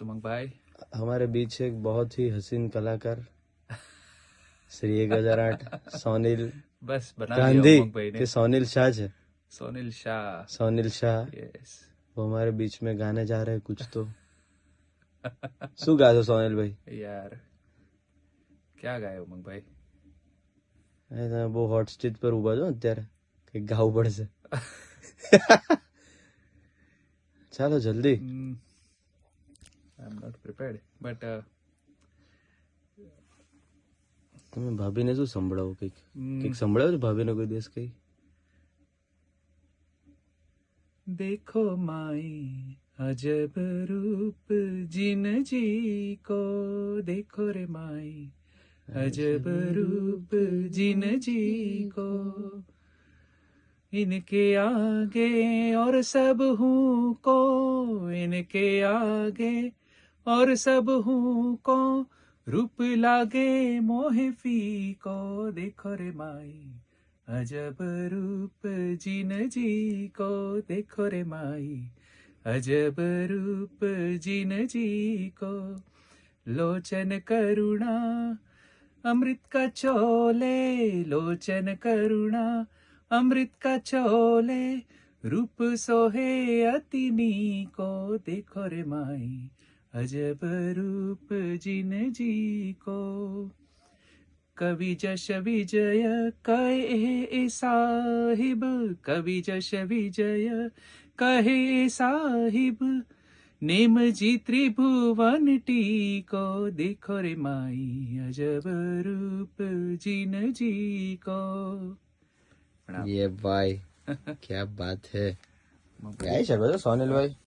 तो मंग भाई हमारे बीच एक बहुत ही हसीन कलाकार श्री 1008 सोनिल बस बना लिया गांधी उमंग भाई ने। के सोनिल शाह है। सोनिल शाह। सोनिल शाह यस। वो हमारे बीच में गाने जा रहे हैं कुछ तो। શું ગાશો સોનિલ ભાઈ? यार क्या गाए उमंग भाई? તમે બહુ હોટ સ્ટેજ પર ઉભા છો અત્યારે, કંઈક ગાવું પડશે. ચાલો જલ્દી. I am not prepared but તમે ભાભીને શું સંભળાવો? કંઈક સંભળાવો છો ભાભીને કોઈ દિવસ? કઈ देखो माई अजब रूप जिन जी को, देखो रे माई अजब रूप जिन जी को, इनके आगे और सब हूँ को, इनके आगे और सब हूँ को, रूप लागे मोहे फी को, देखो रे माई अजब रूप जिन जी को, देखो रे माई अजब रूप जिन जी को, लोचन करुणा अमृत का चोले, लोचन करुणा अमृत का चोले, रूप सोहे अतिनी को, देखो रे माई अजब रूप जिन जी को, कवि जश विजय कहे साहिब, कवि जश विजय कहे साहिब, नेम जी त्रिभुवन टीको, देखो रे माई अजब रूप जिन जी को. ये भाई क्या बात है. ગાઈ શકો છો સોનિલ ભાઈ.